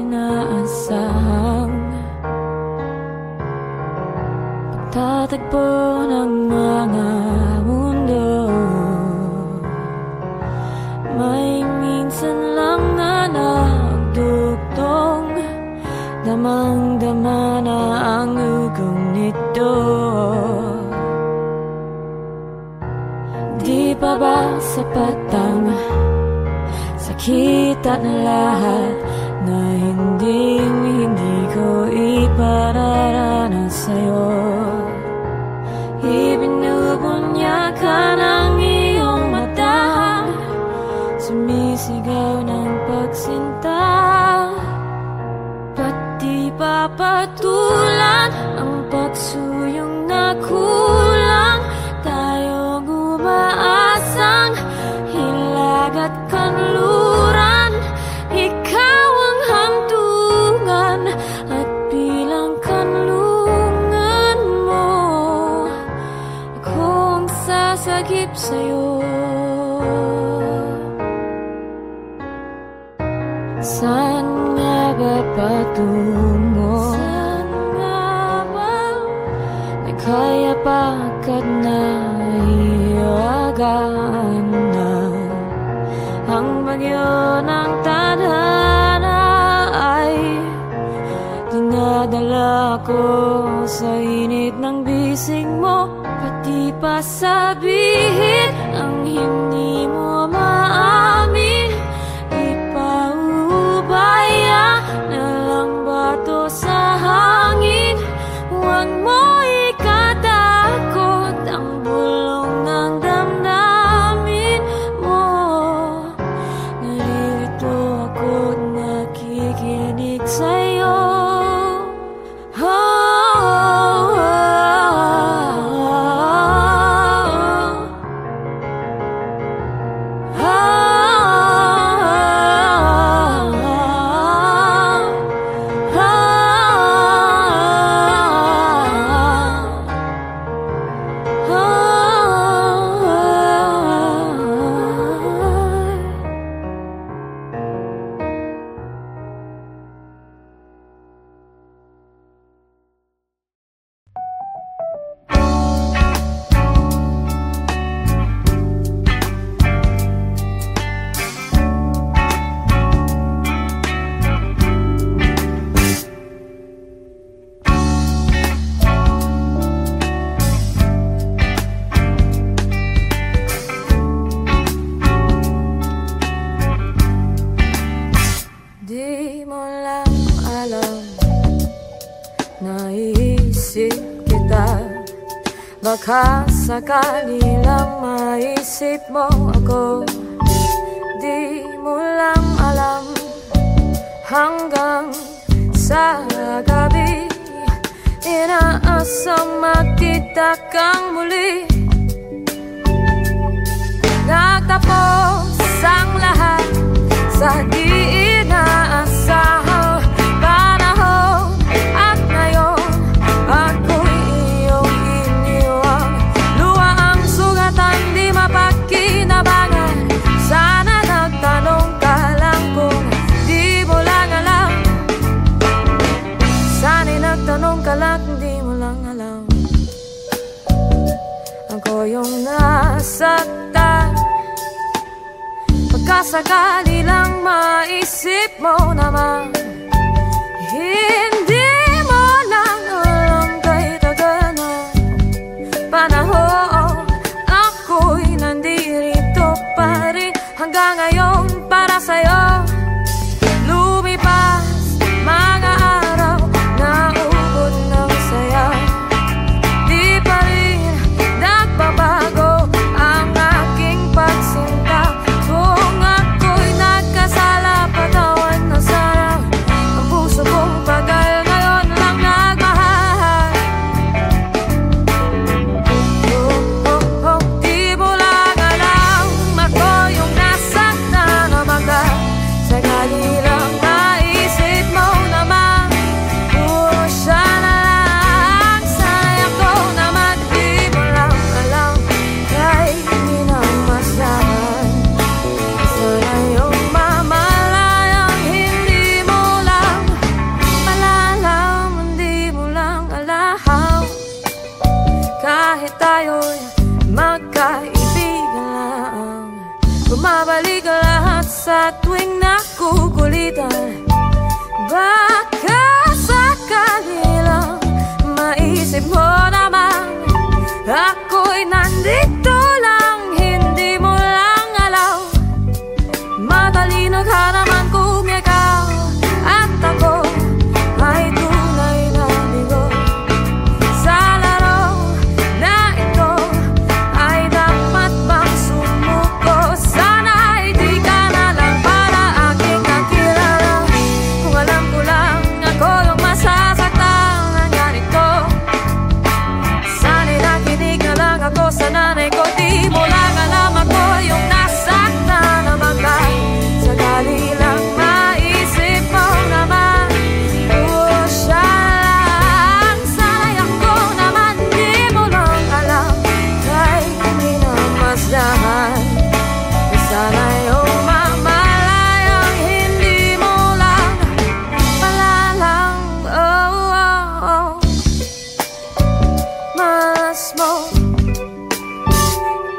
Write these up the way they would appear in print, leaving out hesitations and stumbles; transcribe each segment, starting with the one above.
inaasahang pagtatagpo ng mga mundo. May minsan lang na nagdugtong, damang-dama na ang ugong nito. Di pa ba sapat ang sakit at lahat na hindi ko ipararanas sa'yo? Ibinubunyakan ang iyong mata, sumisigaw ng pagsinta. Pati papatulan ang pagsuyong na kulang, tayong umaasang hilag at kanluran. Ikaw ang hantungan at bilang kanlungan mo, akong sasagip sa'yo. Saan nga ba patungo? Saan nga ba nagkayapak at naiyagaan na ang bagyo ng tadhana ay dinadala ko sa init ng bisig mo? Pati pa sabihin ang hindi mo maamin, ipaubaya na lang bato sa hangin. Huwag mo ikatakot ang bulong ng damdamin mo. Naririto ako't nakikinig sa'yo. Baka sakali lang maisip mo ako, di mo lang alam. Hanggang sa gabi, inaasang magkita kang muli. Nagtapos ang lahat sa di inaasahang panahon, at ngayon ako'y iyong iniwang. Luha ang sugatan, di mapagkinabangan. Sana nagtanong ka lang kung di mo lang alam. Sana'y nagtanong ka lang kung di mo lang alam. Ako yung nasaktan, pagkasakali lang maisip mo naman. Hindi mo lang alam kay tagal na panahon, ako'y nandito pa rin hanggang ngayon para sa'yo. Lumipas mga araw, naubod ng saya, di pa rin nagbabago ang aking pagsinta. Kung ako'y nagkasala, patawad na sana. sa tuwing nakukulitan. Baka sakali lang maisip mo naman ako'y nandito lang, hindi mo lang alam. Matalino ka naman kung ikaw at ako ay tunay na bigo. Sa laro na ito ay dapat bang sumuko? Sana'y di ka na lang para aking kakilala. Kung alam ko lang ako yung masasaktan ng ganito, sana'y nakinig na lang ako sa nanay ko. Di mo lang alam ako yung nasaktan na bangkay. Sakali lang maisip mo naman, oh siya lang. Sana'y ako naman di mo lang alam, kahit hindi na masdahan. Sana'y umamalayang hindi mo lang malalang. Oh, oh, oh. Malas mo,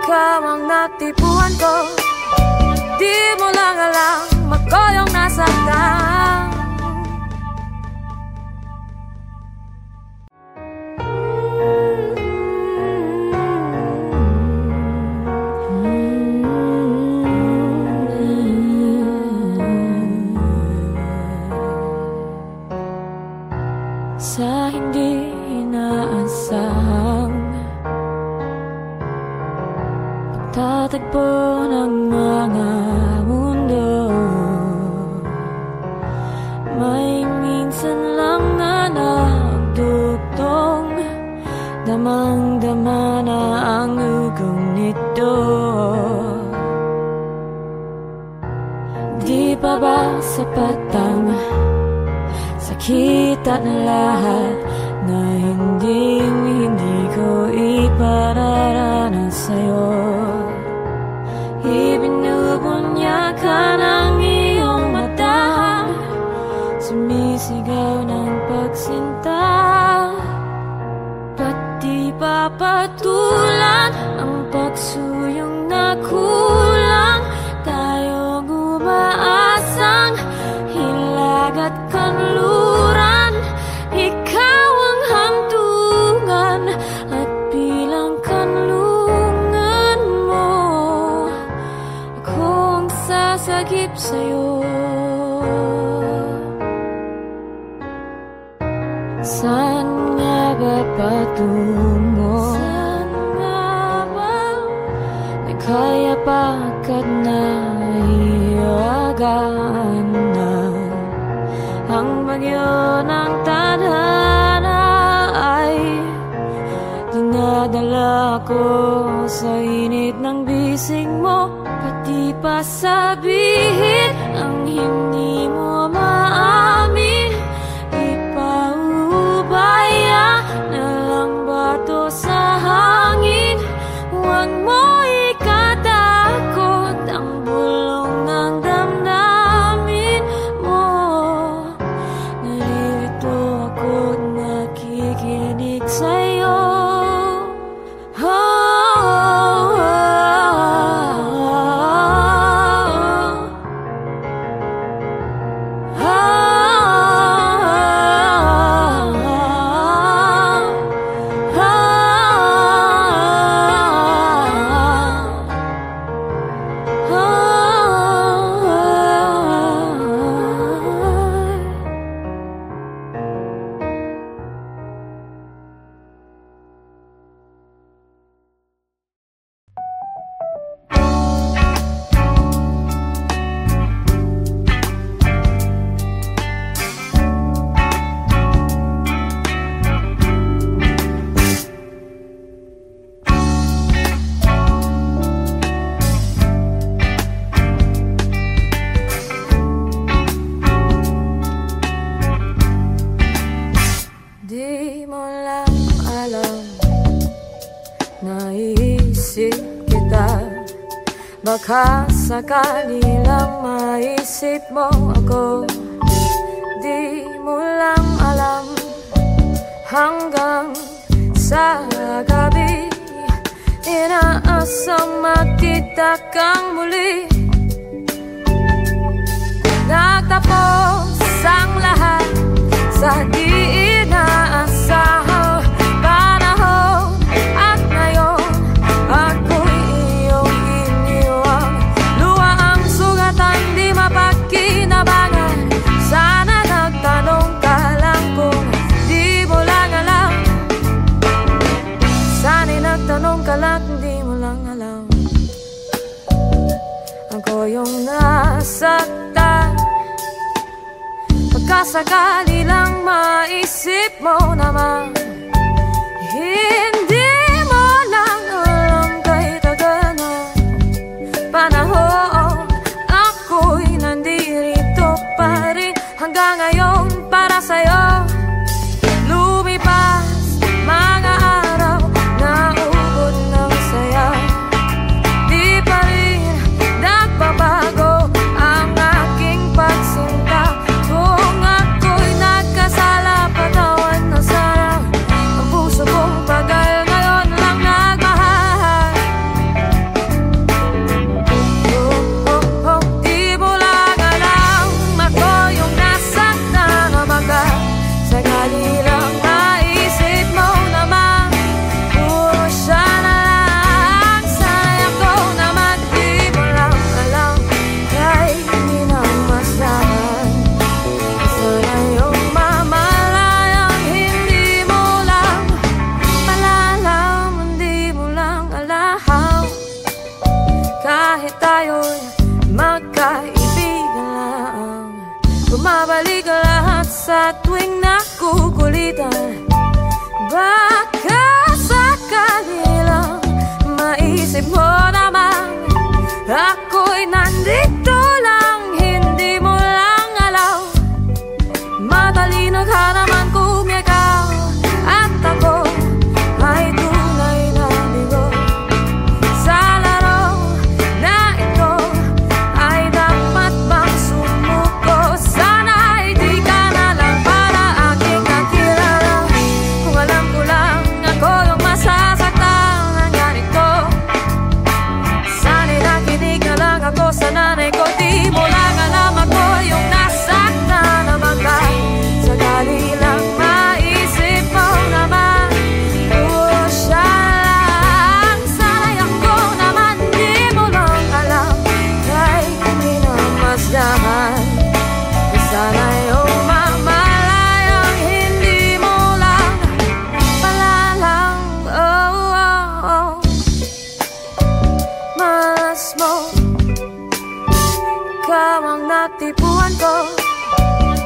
ikaw ang natipuan ko. Di mo lang alam, ako yung nasaktan. Sa hindi inaasahang pagtatagpo ng mga mundo, may minsan lang na nagdugtong, damang-dama na ang ugong nito. Di pa ba sapat ang sakit at lahat na hindi ko ipararanas sa'yo? Ibinubunyakan ang iyong mata, sumisigaw ng pagsinta. Ba't di papatulan ang pagsuyong na kulang? Tayong umaasang hilag at kanluran, ikaw ang hantungan at bilang kanlungan mo, ako ang sasagip sa'yo. Saan nga ba patungo? Saan nga ba? May kaya pagkat naiyagaan na ang bagyo ng tadhana ay dinadala ko sa init ng bisig mo. Pati pa sabihin ang hindi mo maamin, ipaubaya na lang ba to sa hangin? Huwag mo ikatakot ang bulong ng damdamin mo. Naririto ako't nakikinig sa'yo. Baka sakali lang maisip mo ako, di mo lang alam. Hanggang sa gabi, inaasang magkita kang muli. matapos ang lahat sa di inaasahang panahon. At ngayon ako'y iyong iniwang, luha ang sugatan di mapagkinabangan. Sana nagtanong ka lang kung di mo lang alam. Sana'y nagtanong ka lang kung di mo lang alam. Ako yung nasaktan, pagkasakali lang maisip mo naman. Hindi mo lang alam kay tagal na panahon. Ako'y nandirito pa rin hanggang ngayon para sa'yo. Lumipas mga araw na ubod ng saya, di pa rin nagbabago ang aking pagsinta. Kung ako'y nagkasala, patawan na sana. Ang puso kong tagal ngayon lang nagmahal. Di mo lang alam, ako yung nasaktan na magal. Sakali lang maisip mo naman, puro siya na lang. Sana'y ako naman di mo lang alam, kahit hindi na masyahan. Sana yung mamalayang hindi mo lang malalaman, di mo lang alam. Kahit tayo'y magkaibigan lang, bumabalik lahat sa tuwing nakukulitan. Baka sakali lang maisip mo naman, ako'y nandito lang, hindi mo lang alam. Matalino ka naman kung ikaw at ako ay tunay na bigo. Sa laro na ito ay dapat bang sumuko? Sana'y di ka na lang para aking kakilala. Kung alam ko lang ako yung masasaktan ng ganito, sana'y nakinig na lang ako sa nanay ko. Di mo lang alam, ako yung nasaktan na bangkay. Sakali lang maisip mo naman, puro siya lang. Sana'y ako naman di mo lang alam, kahit hindi na masdahan. Sana yung mamalayang hindi mo lang malalang. Oh, oh, oh. Malas mo, ikaw ang natipuan ko.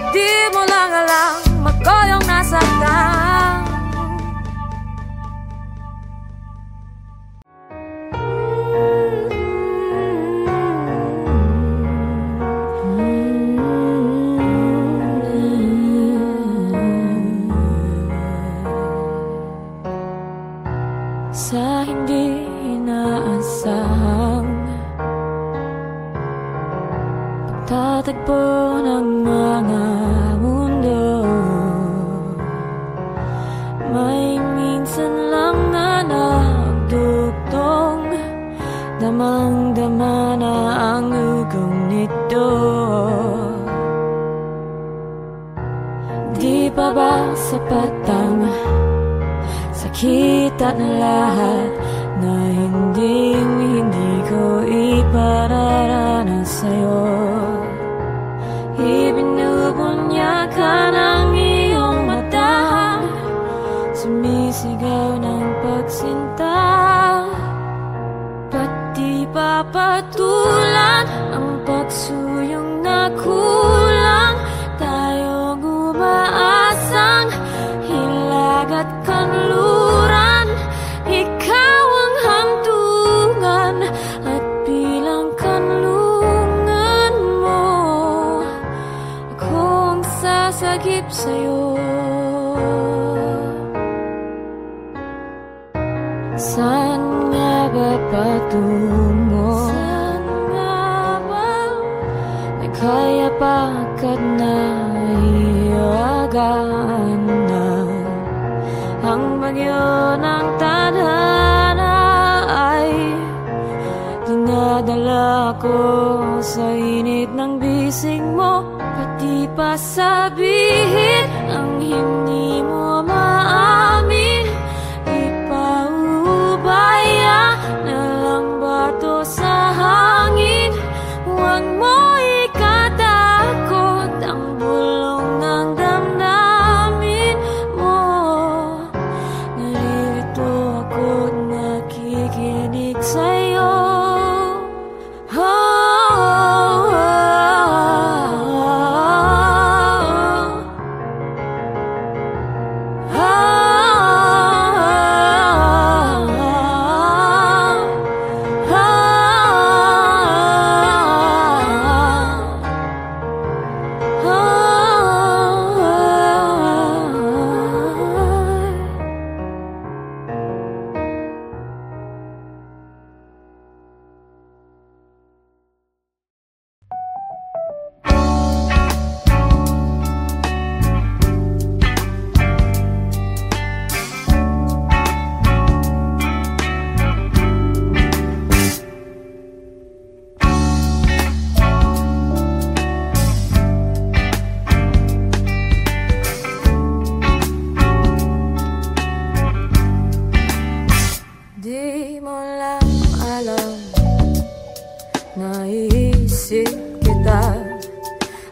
Di mo lang alam, ako yung nasaktan. Sa hindi inaasahang pagtatagpo ng mga mundo, may minsan lang na nagdugtong, damang-dama na ang ugong nito. Di pa ba sapat ang sakit at lahat na hindi ko ipararanas sa'yo? Ibinubunyakan ang iyong mata, sumisigaw ng pagsinta. Pati papatulan ang pagsuyong na kulang, tayong umaasang hilag at kanluran. Ikaw ang hantungan at bilang kanlungan mo, akong sasagip sa'yo. Saan nga ba patungo? Saan nga ba? May kaya pagkat naiyagaan na ang bagyo ng tadhana ay dinadala ko sa init ng bisig mo. pa sabihin ang hindi mo maamin? Ipaubaya na lang ba to sa hangin? Huwag mo ikatakot ang bulong ng damdamin mo. Naririto ako't nakikinig sa'yo.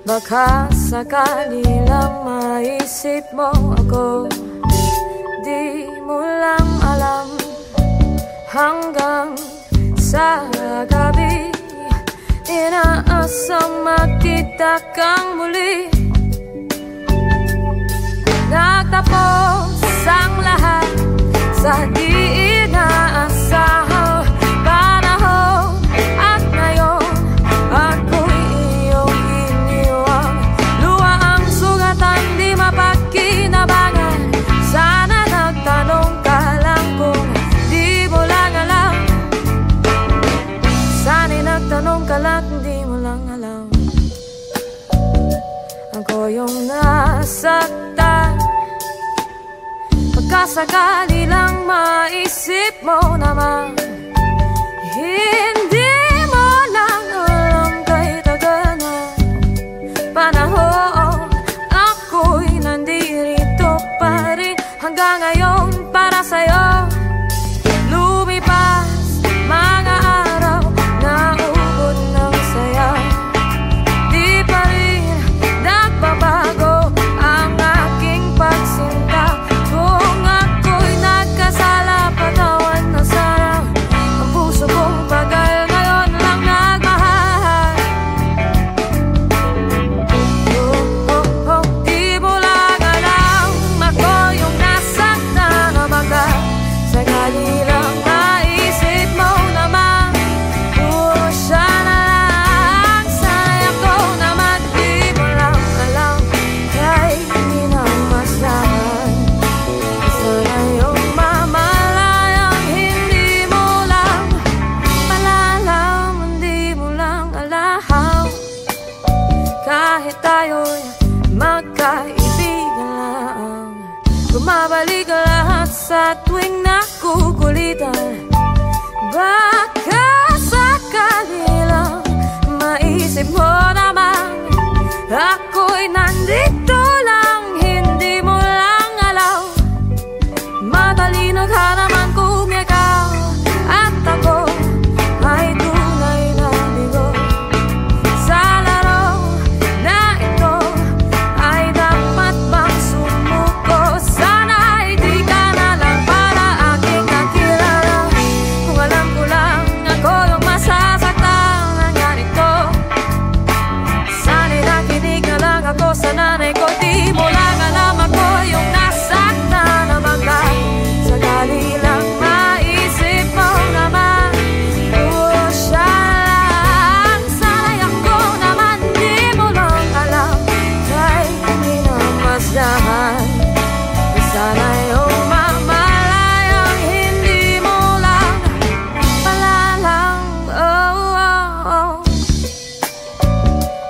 Baka sakali lang maisip mo ako. Di mo lang alam hanggang sa gabi inaasang magkita kang muli. Nagtapos ang lahat sa di inaasahang panahon. At ngayon ako'y iyong iniwang. Luha ang sugatan, di mapagkinabangan. Sana nagtanong ka lang kung di mo lang alam. Sana'y nagtanong ka lang kung di mo lang alam. Ako yung nasaktan. Pagkasakali lang maisip mo naman, hindi mo lang alam kay tagal na panahon. Ako'y nandirito pa rin hanggang ngayon para sa'yo. Lumipas mga araw na ubod ng saya, di pa rin nagbabago ang aking pagsinta. Kung ako'y nagkasala, patawan na sana. Ang puso kong tagal ngayon lang nagmahal. Di mo lang alam, ako yung nasaktan na baka sakali lang maisip mo naman. Siya na lang, sana'y ako naman. Di mo lang alam, kahit hindi na masyahan. Sana yung mamalayang hindi mo lang malalaman, di mo lang alam. Kahit tayo'y magkaibigan lang, bumabalik lahat sa tuwing nakukulitan. Baka sakali lang maisip mo naman, ako'y nandito lang, hindi mo lang alam. Matalino ka naman kung ikaw at ako ay tunay na bigo. Sa laro na ito ay dapat bang sumuko? Sana'y di ka na lang para aking nakilala. Kung alam ko lang ako yung masasaktan ng ganito, sana'y nakinig na lang ako sa nanay ko. Di mo lang alam, ako yung nasaktan na bangka. Sakali lang maisip mo naman, siya lang. Sana'y ako naman, di mo lang alam, kahit hindi na masdahan. Sana yung mamalayang hindi mo lang malalang.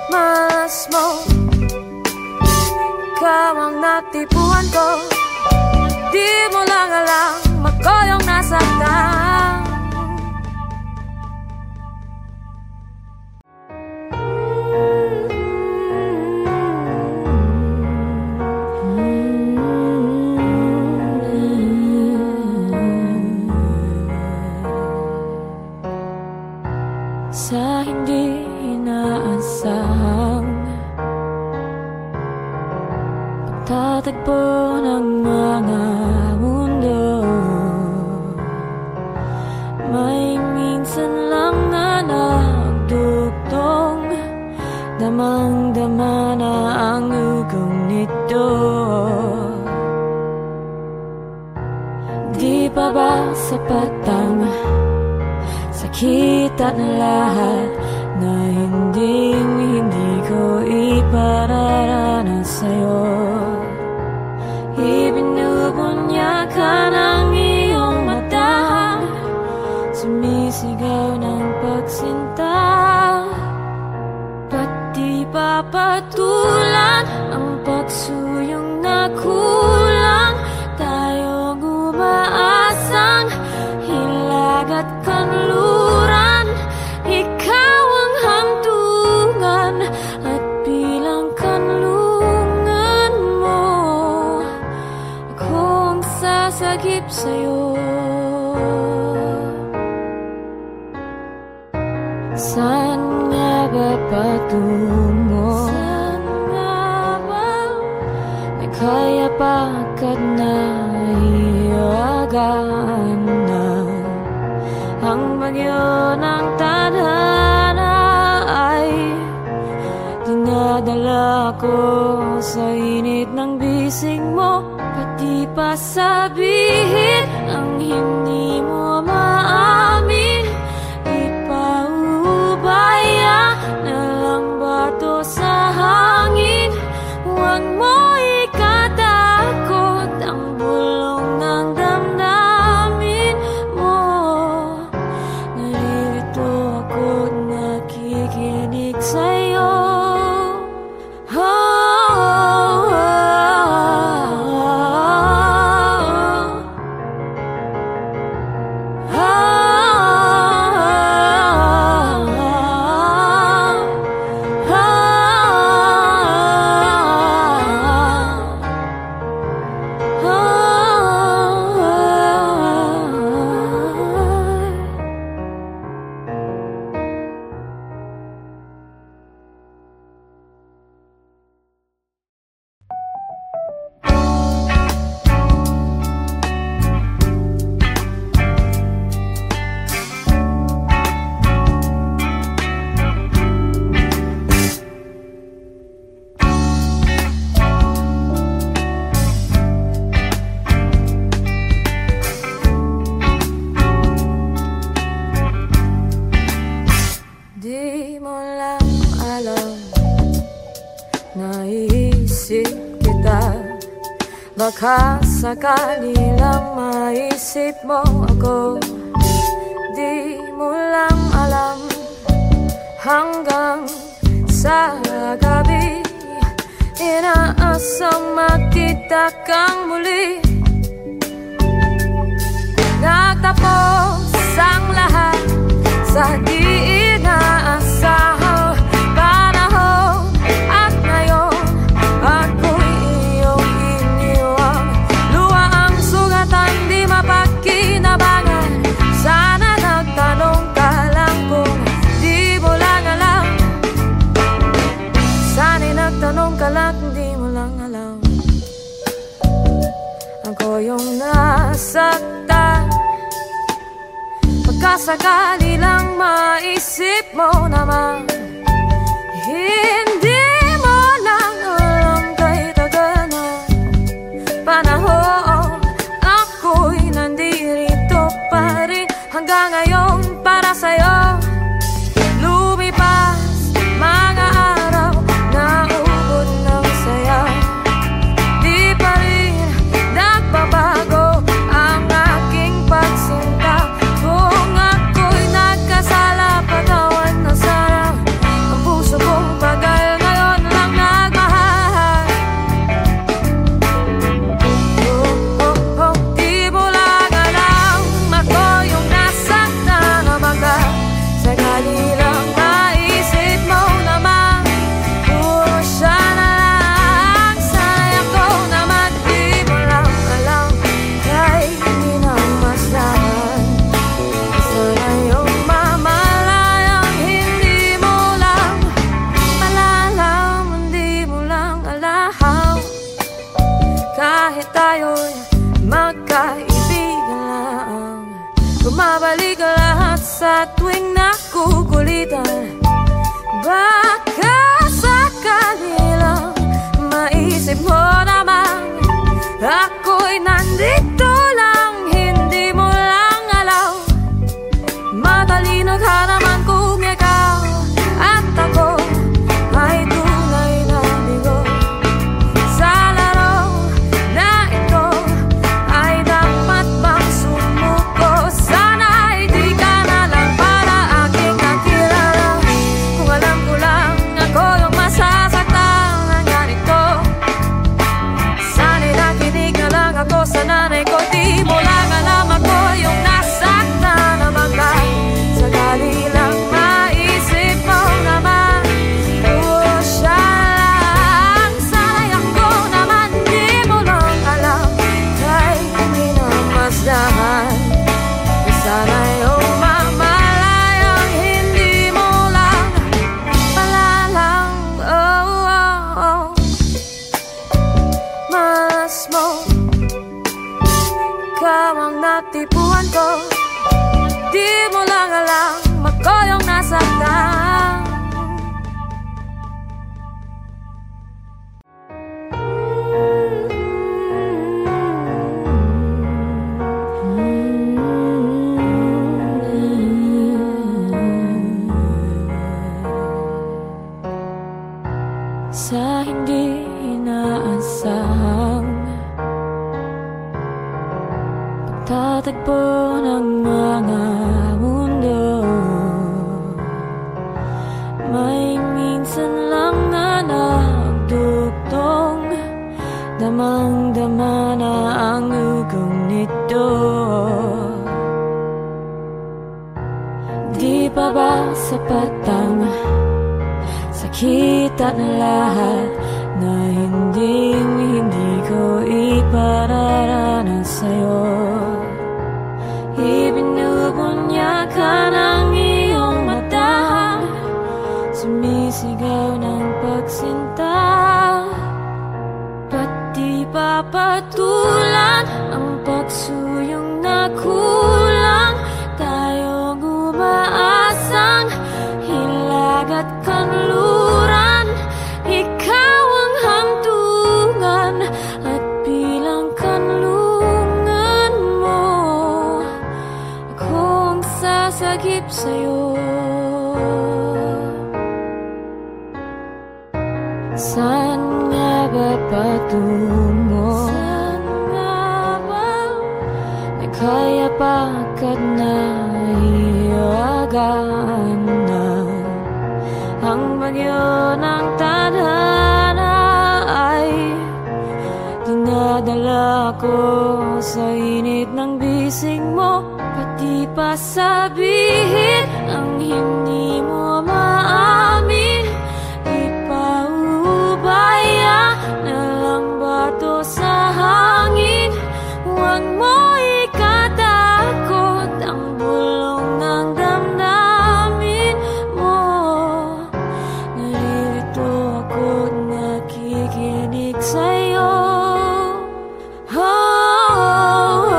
Malas mo, ikaw ang natipuan ko. Di mo lang alam, ako yung nasaktan. tatagpo ng mga mundo. May minsan lang na nagdugtong, damang-dama na ang ugong nito. Di pa ba sapat ang sakit at lahat na hindi ko ipararanas sa'yo? Ibinubunyakan ang iyong mata, sumisigaw ng pagsinta. Pati papatulan ang pagsuyong na kulang, tayong umaasang hilag at kanluran. Ikaw ang hantungan at bilang kanlungan mo, ako ang sasagip sa'yo. Saan nga ba patungo? Saan nga ba? May kaya pa ka't naiyagaan na ang bagyo ng tadhana ay dinadala ko sa init ng bisig mo. Pati pa sabihin ang hindi mo maamin, ipaubaya na lang bato sa hangin. Huwag mo ikatakot ang bulong ng damdamin mo. Naririto ako't nakikinig sa'yo. Baka sakali lang maisip mo ako, di mo lang alam. Hanggang sa gabi, inaasang makita kang muli. Nagtapos ang lahat sa di inaasahang panahon, at ngayon ako'y iyong iniwang. Luha ang sugatan, di mapagkinabangan. Sana nagtanong ka lang kung di mo lang alam. Sana'y nagtanong ka lang kung di mo lang alam. Ako yung nasaktan, pagkasakali lang maisip mo naman. Hindi mo lang alam kay tagal na panahon, ako'y nandirito pa rin hanggang ngayon para sa'yo. Lumipas mga araw, naubod ng saya, di pa rin nagbabago ang aking pagsinta. Kung ako'y nagkasala, patawad na sana. Ang puso kong bagal kahit tayo'y magkaibigan lang. Bumabalik lahat sa tuwing nakukulitan. Baka sakali lang maisip mo naman ako'y nandito lang, hindi mo lang alam. Matalino ka naman kung ikaw at ako ay tunay na bigo. Sa laro na ito ay dapat bang sumuko? Sana'y di ka na lang para aking nakilala. Kung alam ko lang ako yung masasaktan ng ganito. Sana'y nakinig na lang ako sa nanay ko. Di mo lang alam ako yung nasaktan na bangkay. Sakali lang maisip mo naman, oh siya lang. Sana'y ako naman di mo lang alam, kay minamasdahan. Sana'y umamalayang hindi mo lang palalang. Oh, oh, oh. Malas mo, ikaw ang natipuan ko. Di mo lang alam, ako yung nasaktan. Sa hindi inaasahang pagtatagpo ng mga mundo, may minsan lang na nagdugtong, damang-dama na ang ugong nito. Di pa ba sapat ang sakit at lahat na hindi ko ipararanas sa'yo? Ibinubunyakan ang iyong mata, sumisigaw ng pagsinta. Ba't di papatulan ang pagsuyong na kulang? Tayong umaasang hilag at kanluran. Ikaw ang hantungan at bilang kanlungan mo, akong sasagip sa'yo. Saan nga ba patungo? Saan nga ba nakayapak at naiyagaan na ang bagyo ng tadhana ay dinadala ko sa init ng bisig mo? Pati pa sabihin ang hindi mo maamin, ipaubaya na lang ba to sa hangin? Huwag mo ikatakot ang bulong ng damdamin mo. Naririto ako't nakikinig sa'yo. Oh, oh, oh,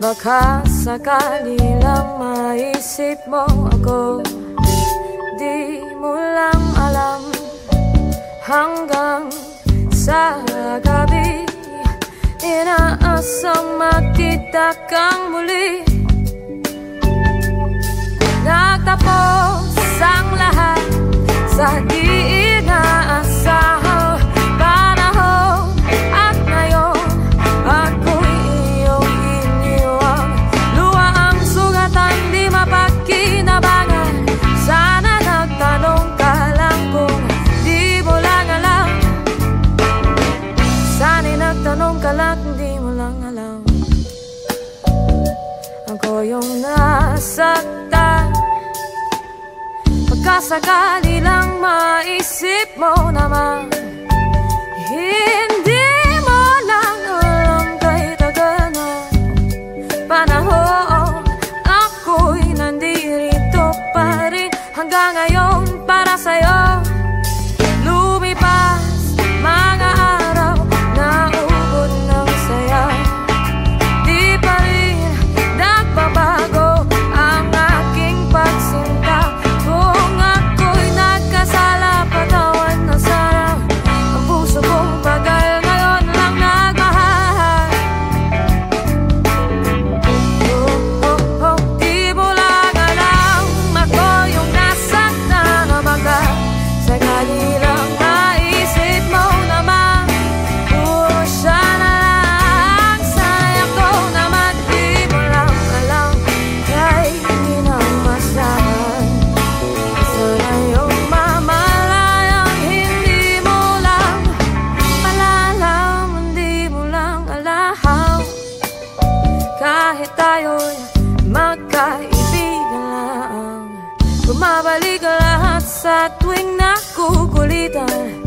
Baka sakali lang maisip mo ako, di mo lang alam hanggang sa gabi. inaasang makita kang muli. Nagtapos ang lahat sa di inaasahang panahon. At ngayon ako'y iyong iniwang. Luha ang sugatan, di mapagkinabangan. Sana nagtanong ka lang kung di mo lang alam. Sana'y nagtanong ka lang kung di mo lang alam. Ako yung nasaktan. Pagkasakali lang maisip mo naman, hindi mo lang alam kay tagal na panahon. Ako'y nandirito pa rin hanggang ngayon para sa'yo. Lumipas mga araw, naubod ng saya. Di pa rin nagbabago ang aking pagsinta. Kung ako'y nagkasala, patawan na sana. Ang puso kong bagal ngayon lang nagmahal. Di mo lang alam, ako yung nasaktan na baka sakali lang maisip mo naman. Siya na lang, sana'y ako naman. Di mo lang alam, kahit hindi na masahan. Sana yung mamalayang hindi mo lang malalaman, di mo lang alam. Kahit tayo'y magkaibigan lang, bumabalik lahat sa tuwing nakukulitan.